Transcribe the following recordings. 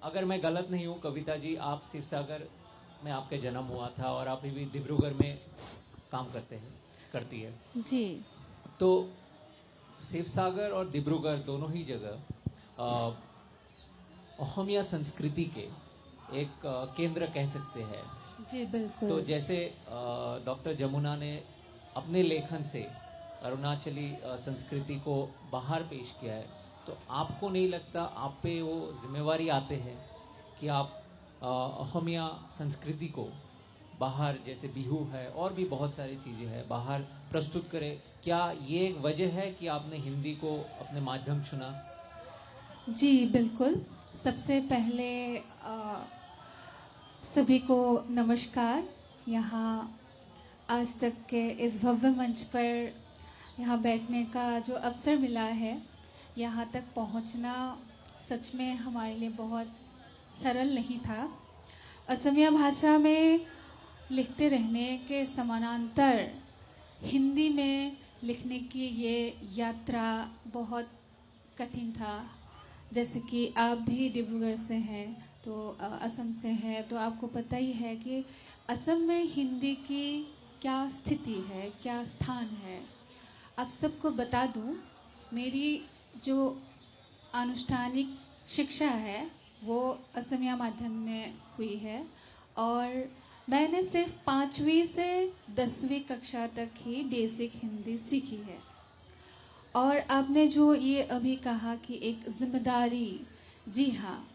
अगर मैं गलत नहीं हूँ कविता जी, आप शिवसागर में आपके जन्म हुआ था और आप भी डिब्रूगढ़ में काम करती है जी। तो शिवसागर और डिब्रूगढ़ दोनों ही जगह असमिया संस्कृति के एक केंद्र कह सकते हैं। जी बिल्कुल। तो जैसे डॉक्टर जमुना ने अपने लेखन से अरुणाचली संस्कृति को बाहर पेश किया है, तो आपको नहीं लगता आप पे वो जिम्मेवारी आते हैं कि आप असमिया संस्कृति को बाहर, जैसे बिहू है और भी बहुत सारी चीज़ें हैं, बाहर प्रस्तुत करें? क्या ये एक वजह है कि आपने हिंदी को अपने माध्यम चुना? जी बिल्कुल। सबसे पहले सभी को नमस्कार। यहाँ आज तक के इस भव्य मंच पर यहाँ बैठने का जो अवसर मिला है, यहाँ तक पहुँचना सच में हमारे लिए बहुत सरल नहीं था। असमिया भाषा में लिखते रहने के समानांतर हिंदी में लिखने की ये यात्रा बहुत कठिन था। जैसे कि आप भी डिब्रूगढ़ से हैं, तो असम से हैं, तो आपको पता ही है कि असम में हिंदी की क्या स्थिति है, क्या स्थान है। आप सबको बता दूं, मेरी जो अनुष्ठानिक शिक्षा है वो असमिया माध्यम में हुई है और मैंने सिर्फ 5वीं से 10वीं कक्षा तक ही बेसिक हिंदी सीखी है। और आपने जो ये अभी कहा कि एक जिम्मेदारी, जी हाँ,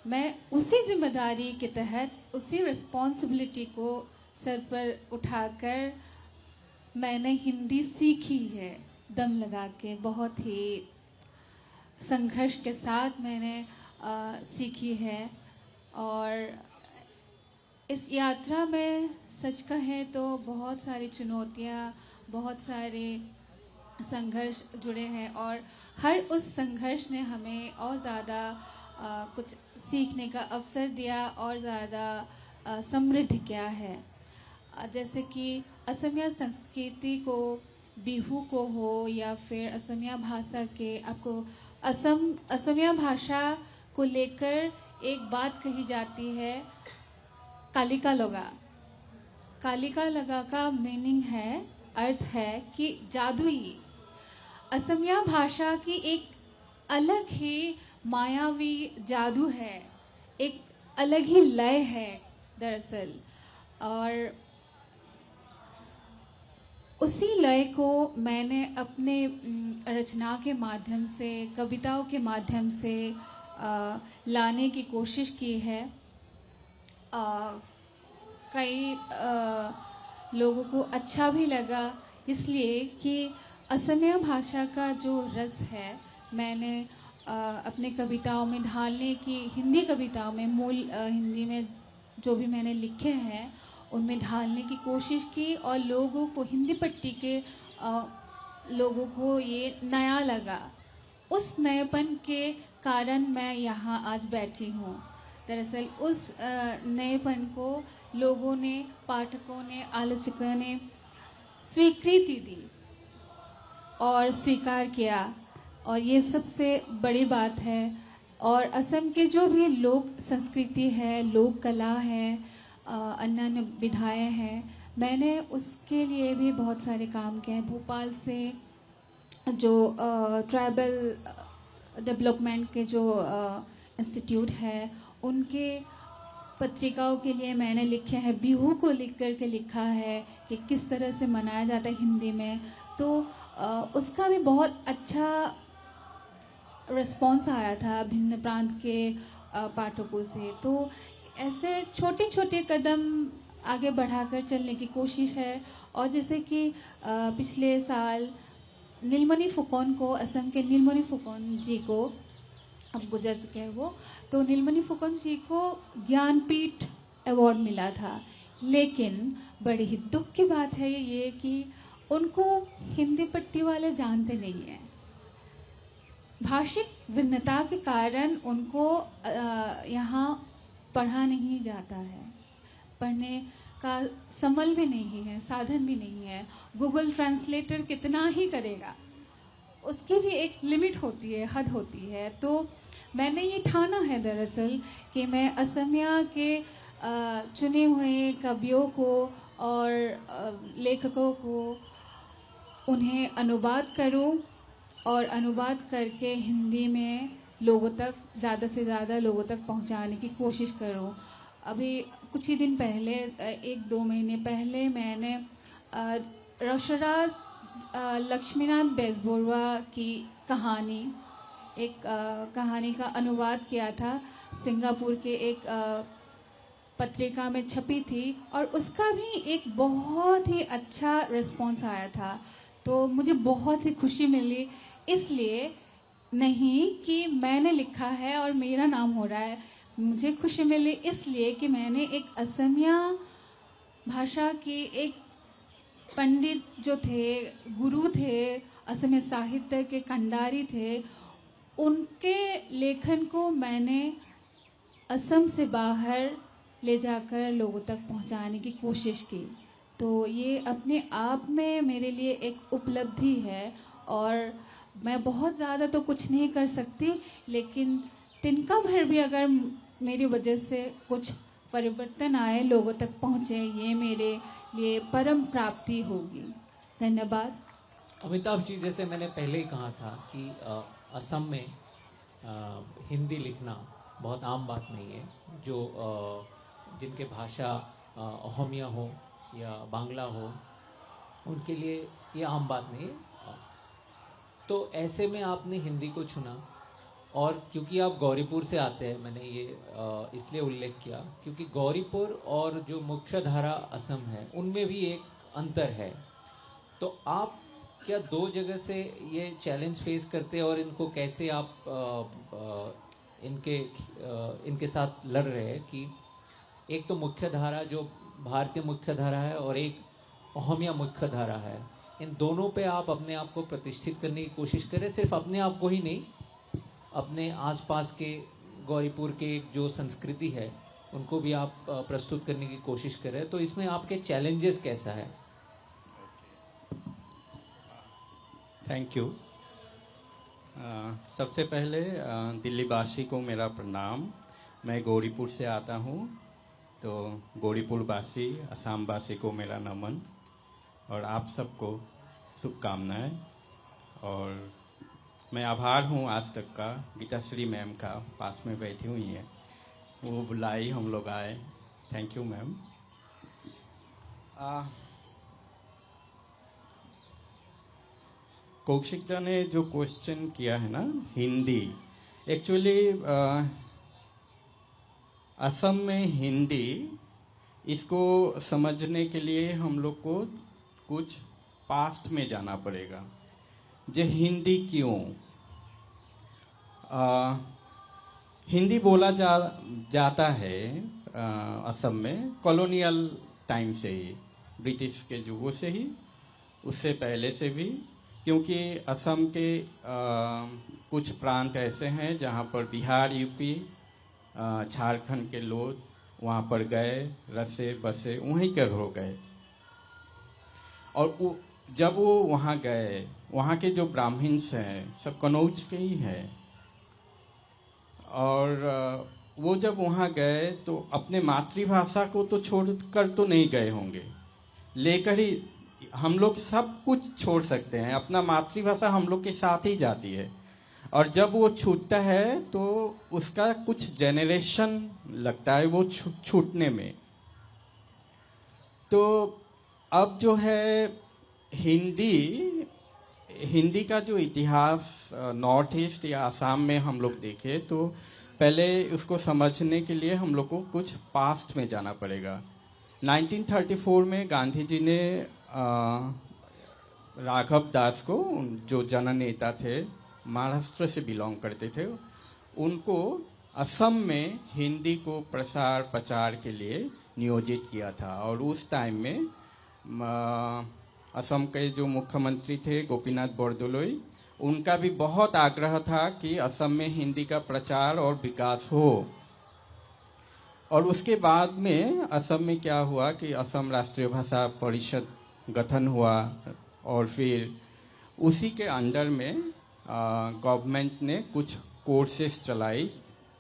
मैं उसी जिम्मेदारी के तहत उसी रिस्पॉन्सिबिलिटी को सर पर उठाकर मैंने हिंदी सीखी है, दम लगा के, बहुत ही संघर्ष के साथ मैंने सीखी है। और इस यात्रा में सच कहें तो बहुत सारी चुनौतियाँ, बहुत सारे संघर्ष जुड़े हैं और हर उस संघर्ष ने हमें और ज़्यादा कुछ सीखने का अवसर दिया और ज़्यादा समृद्ध किया है। जैसे कि असमिया संस्कृति को, बिहू को हो या फिर असमिया भाषा के, आपको असमिया भाषा को लेकर एक बात कही जाती है, कालिका लगा। कालिका लगा का मीनिंग है, अर्थ है कि जादुई। असमिया भाषा की एक अलग ही मायावी जादू है, एक अलग ही लय है दरअसल। और उसी लय को मैंने अपने रचना के माध्यम से, कविताओं के माध्यम से लाने की कोशिश की है। कई लोगों को अच्छा भी लगा, इसलिए कि असमिया भाषा का जो रस है मैंने अपने कविताओं में ढालने की, हिंदी कविताओं में, मूल हिंदी में जो भी मैंने लिखे हैं उनमें ढालने की कोशिश की और लोगों को, हिंदी पट्टी के लोगों को ये नया लगा। उस नएपन के कारण मैं यहाँ आज बैठी हूँ। दरअसल उस नएपन को लोगों ने, पाठकों ने, आलोचकों ने स्वीकृति दी और स्वीकार किया, और ये सबसे बड़ी बात है। और असम के जो भी लोक संस्कृति है, लोक कला है, अन्य अन्य विधाएँ हैं, मैंने उसके लिए भी बहुत सारे काम किए हैं। भोपाल से जो ट्राइबल डेवलपमेंट के जो इंस्टीट्यूट है, उनके पत्रिकाओं के लिए मैंने लिखे हैं, बिहू को लिख करके लिखा है कि किस तरह से मनाया जाता है हिंदी में। तो उसका भी बहुत अच्छा रिस्पॉन्स आया था भिन्न प्रांत के पाठकों से। तो ऐसे छोटे छोटे कदम आगे बढ़ाकर चलने की कोशिश है। और जैसे कि पिछले साल नीलमणि फुकन को, असम के नीलमणि फुकन जी को, अब गुजर चुके हैं वो, तो नीलमणि फुकन जी को ज्ञानपीठ अवार्ड मिला था। लेकिन बड़ी ही दुख की बात है ये कि उनको हिंदी पट्टी वाले जानते नहीं हैं। भाषिक भिन्नता के कारण उनको यहाँ पढ़ा नहीं जाता है, पढ़ने का समल भी नहीं है, साधन भी नहीं है। गूगल ट्रांसलेटर कितना ही करेगा, उसकी भी एक लिमिट होती है, हद होती है। तो मैंने ये ठाना है दरअसल कि मैं असमिया के चुने हुए कवियों को और लेखकों को उन्हें अनुवाद करूं और अनुवाद करके हिंदी में लोगों तक, ज़्यादा से ज़्यादा लोगों तक पहुंचाने की कोशिश करूं। अभी कुछ ही दिन पहले, 1-2 महीने पहले, मैंने रौशराज लक्ष्मीनाथ बेजबरुआ की कहानी, एक कहानी का अनुवाद किया था, सिंगापुर के एक पत्रिका में छपी थी और उसका भी एक बहुत ही अच्छा रिस्पॉन्स आया था। तो मुझे बहुत ही खुशी मिली, इसलिए नहीं कि मैंने लिखा है और मेरा नाम हो रहा है, मुझे खुशी मिली इसलिए कि मैंने एक असमिया भाषा की एक पंडित जो थे, गुरु थे, असमिया साहित्य के कंडारी थे, उनके लेखन को मैंने असम से बाहर ले जाकर लोगों तक पहुंचाने की कोशिश की। तो ये अपने आप में मेरे लिए एक उपलब्धि है और मैं बहुत ज़्यादा तो कुछ नहीं कर सकती, लेकिन तिनका भर भी अगर मेरी वजह से कुछ परिवर्तन आए, लोगों तक पहुँचे, ये मेरे लिए परम प्राप्ति होगी। धन्यवाद। अमिताभ जी, जैसे मैंने पहले ही कहा था कि असम में हिंदी लिखना बहुत आम बात नहीं है। जो जिनके भाषा अहोमिया हो या बांग्ला हो, उनके लिए ये आम बात नहीं है। तो ऐसे में आपने हिंदी को चुना, और क्योंकि आप गौरीपुर से आते हैं, मैंने ये इसलिए उल्लेख किया क्योंकि गौरीपुर और जो मुख्य धारा असम है, उनमें भी एक अंतर है। तो आप क्या 2 जगह से ये चैलेंज फेस करते हैं और इनको कैसे आप इनके साथ लड़ रहे हैं कि एक तो मुख्य धारा जो भारतीय मुख्य धारा है और एक अहोमिया मुख्य धारा है, इन दोनों पे आप अपने आप को प्रतिष्ठित करने की कोशिश करें, सिर्फ अपने आप को ही नहीं, अपने आसपास के गौरीपुर के जो संस्कृति है उनको भी आप प्रस्तुत करने की कोशिश करें। तो इसमें आपके चैलेंजेस कैसा है? Thank you. सबसे पहले दिल्लीवासी को मेरा प्रणाम। मैं गौरीपुर से आता हूँ, तो गौरीपुर वासी, असम वासी को मेरा नमन और आप सबको शुभकामनाएं। और मैं आभार हूँ आज तक का गीताश्री मैम का, पास में बैठी हुई हैं, वो बुलाई, हम लोग आए। Thank you ma'am. कौशिकदा ने जो क्वेश्चन किया है ना, हिंदी, एक्चुअली असम में हिंदी, इसको समझने के लिए हम लोग को कुछ पास्ट में जाना पड़ेगा। जे हिंदी क्यों हिंदी बोला जाता है असम में कॉलोनियल टाइम से ही, ब्रिटिश के युगों से ही, उससे पहले से भी, क्योंकि असम के कुछ प्रांत ऐसे हैं जहाँ पर बिहार, यूपी, झारखंड के लोग वहाँ पर गए, रसे बसे, वहीं के हो गए। और जब वो वहाँ गए, वहाँ के जो ब्राह्मण्स हैं सब कन्नौज के ही हैं, और वो जब वहाँ गए तो अपने मातृभाषा को तो छोड़कर तो नहीं गए होंगे, लेकर ही हम लोग सब कुछ छोड़ सकते हैं, अपना मातृभाषा हम लोग के साथ ही जाती है। और जब वो छूटता है तो उसका कुछ जेनरेशन लगता है वो छूटने में। तो अब जो है हिंदी का जो इतिहास नॉर्थ ईस्ट या आसाम में हम लोग देखें तो पहले उसको समझने के लिए हम लोग को कुछ पास्ट में जाना पड़ेगा। 1934 में गांधी जी ने राघव दास को, जो जननेता थे, महाराष्ट्र से बिलोंग करते थे, उनको असम में हिंदी को प्रसार प्रचार के लिए नियोजित किया था। और उस टाइम में असम के जो मुख्यमंत्री थे गोपीनाथ बोरदोलोई, उनका भी बहुत आग्रह था कि असम में हिंदी का प्रचार और विकास हो। और उसके बाद में असम में क्या हुआ कि असम राष्ट्रीय भाषा परिषद गठन हुआ, और फिर उसी के अंडर में गवर्नमेंट ने कुछ कोर्सेज चलाई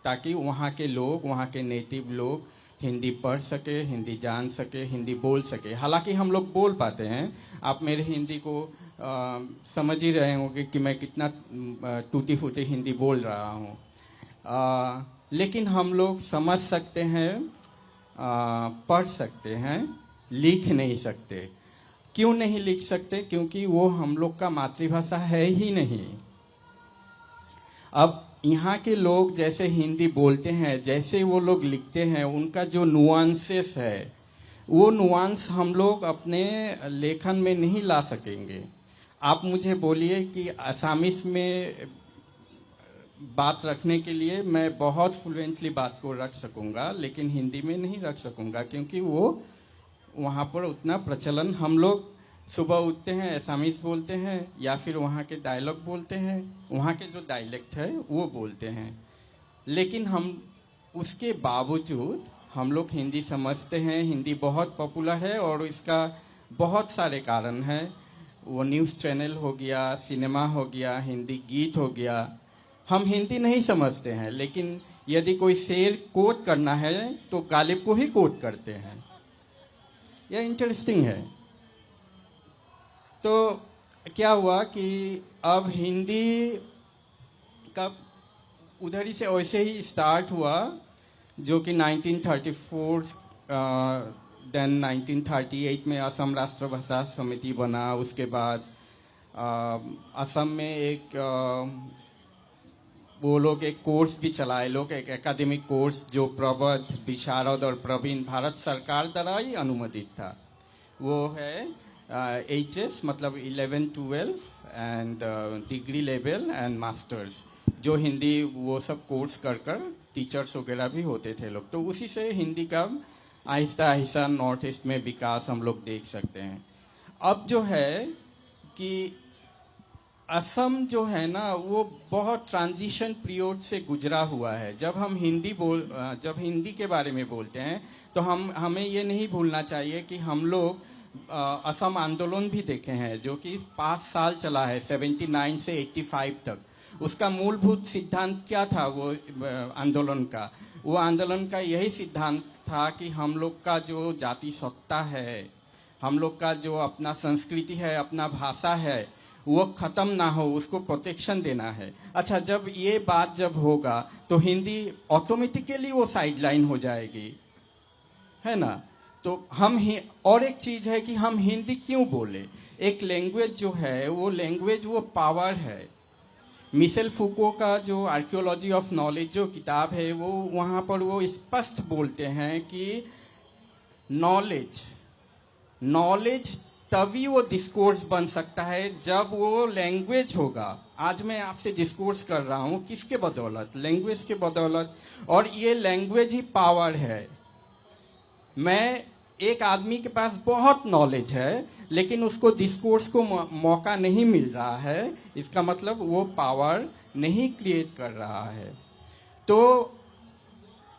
ताकि वहाँ के लोग, वहाँ के नेटिव लोग हिंदी पढ़ सके, हिंदी जान सके, हिंदी बोल सके। हालांकि हम लोग बोल पाते हैं, आप मेरे हिंदी को समझ ही रहे होंगे कि मैं कितना टूटी फूटी हिंदी बोल रहा हूँ, लेकिन हम लोग समझ सकते हैं, पढ़ सकते हैं, लिख नहीं सकते। क्यों नहीं लिख सकते? क्योंकि वो हम लोग का मातृभाषा है ही नहीं। अब यहाँ के लोग जैसे हिंदी बोलते हैं, जैसे वो लोग लिखते हैं, उनका जो नुआंसेस है, वो नुआंस हम लोग अपने लेखन में नहीं ला सकेंगे। आप मुझे बोलिए कि असामीस में बात रखने के लिए मैं बहुत फ्लुएंटली बात को रख सकूंगा, लेकिन हिंदी में नहीं रख सकूंगा, क्योंकि वो वहाँ पर उतना प्रचलन, हम लोग सुबह उठते हैं असामीस बोलते हैं या फिर वहाँ के डायलॉग बोलते हैं, वहाँ के जो डायलेक्ट है वो बोलते हैं, लेकिन हम उसके बावजूद हम लोग हिंदी समझते हैं। हिंदी बहुत पॉपुलर है और इसका बहुत सारे कारण हैं। वो न्यूज़ चैनल हो गया, सिनेमा हो गया, हिंदी गीत हो गया। हम हिंदी नहीं समझते हैं, लेकिन यदि कोई शेर कोट करना है तो गालिब को ही कोट करते हैं। यह इंटरेस्टिंग है। तो क्या हुआ कि अब हिंदी का उधर ही से वैसे ही स्टार्ट हुआ, जो कि 1934 देन 1938 में असम राष्ट्रभाषा समिति बना। उसके बाद असम में एक वो लोग एक कोर्स भी चलाए, लोग एक एकेडमिक कोर्स जो प्रबुद्ध, विशारद और प्रवीण भारत सरकार द्वारा ही अनुमोदित था। वो है HS मतलब 11, 12 and degree level and masters, जो हिंदी वो सब कोर्स कर टीचर्स वगैरह भी होते थे लोग। तो उसी से हिंदी का आहिस्ता आहिस्ता नॉर्थ ईस्ट में विकास हम लोग देख सकते हैं। अब जो है कि असम जो है ना, वो बहुत ट्रांजिशन पीरियड से गुजरा हुआ है। जब हम जब हिंदी के बारे में बोलते हैं तो हमें ये नहीं भूलना चाहिए कि हम लोग असम आंदोलन भी देखे हैं, जो कि 5 साल चला है, 79 से 85 तक। उसका मूलभूत सिद्धांत क्या था वो आंदोलन का? वो आंदोलन का यही सिद्धांत था कि हम लोग का जो जाति सत्ता है, हम लोग का जो अपना संस्कृति है, अपना भाषा है, वो खत्म ना हो, उसको प्रोटेक्शन देना है। अच्छा, जब ये बात जब होगा तो हिंदी ऑटोमेटिकली वो साइडलाइन हो जाएगी, है ना? तो और एक चीज है कि हम हिंदी क्यों बोले? एक लैंग्वेज जो है वो लैंग्वेज वो पावर है। मिशेल फुको का जो आर्कियोलॉजी ऑफ नॉलेज जो किताब है, वो वहाँ पर वो स्पष्ट बोलते हैं कि नॉलेज तभी वो डिस्कोर्स बन सकता है जब वो लैंग्वेज होगा। आज मैं आपसे डिस्कोर्स कर रहा हूँ, किसके बदौलत? लैंग्वेज के बदौलत। और ये लैंग्वेज ही पावर है। मैं एक आदमी के पास बहुत नॉलेज है, लेकिन उसको डिस्कोर्स को मौका नहीं मिल रहा है, इसका मतलब वो पावर नहीं क्रिएट कर रहा है। तो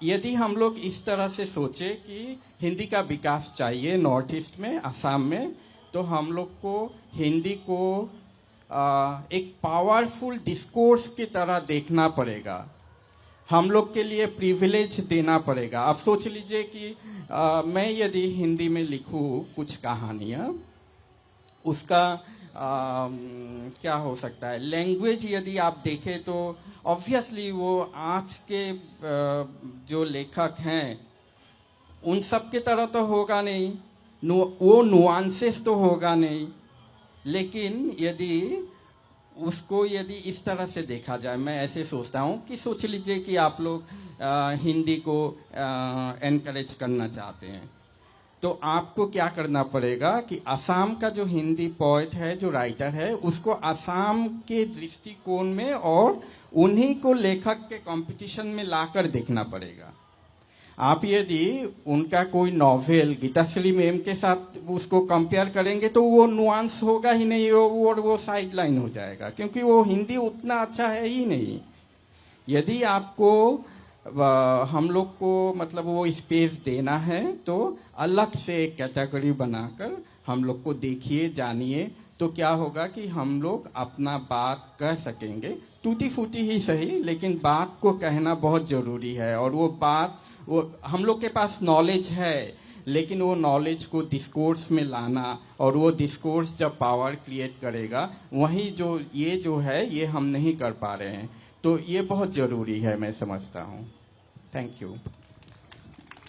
यदि हम लोग इस तरह से सोचे कि हिंदी का विकास चाहिए नॉर्थ ईस्ट में, असम में, तो हम लोग को हिंदी को एक पावरफुल डिस्कोर्स की तरह देखना पड़ेगा। हम लोग के लिए प्रिविलेज देना पड़ेगा। अब सोच लीजिए कि मैं यदि हिंदी में लिखूं कुछ कहानियाँ, उसका क्या हो सकता है? लैंग्वेज यदि आप देखें तो ऑब्वियसली वो आज के जो लेखक हैं उन सब के तरह तो होगा नहीं, वो नुआंसेस तो होगा नहीं, लेकिन यदि उसको इस तरह से देखा जाए, मैं ऐसे सोचता हूँ कि सोच लीजिए कि आप लोग हिंदी को एनकरेज करना चाहते हैं, तो आपको क्या करना पड़ेगा कि असम का जो हिंदी पोएट है, जो राइटर है, उसको असम के दृष्टिकोण में और उन्हीं को लेखक के कंपटीशन में लाकर देखना पड़ेगा। आप यदि उनका कोई नॉवेल गीताश्री मैम के साथ उसको कंपेयर करेंगे तो वो नुआंस होगा ही नहीं, वो साइडलाइन हो जाएगा, क्योंकि वो हिंदी उतना अच्छा है ही नहीं। यदि आपको हम लोग को मतलब वो स्पेस देना है तो अलग से एक कैटेगरी बनाकर हम लोग को देखिए, जानिए, तो क्या होगा कि हम लोग अपना बात कह सकेंगे, टूटी फूटी ही सही, लेकिन बात को कहना बहुत ज़रूरी है। और वो बात, वो हम लोग के पास नॉलेज है, लेकिन वो नॉलेज को डिस्कोर्स में लाना, और वो डिस्कोर्स जब पावर क्रिएट करेगा, वही जो है ये हम नहीं कर पा रहे हैं। तो ये बहुत ज़रूरी है, मैं समझता हूँ। Thank you.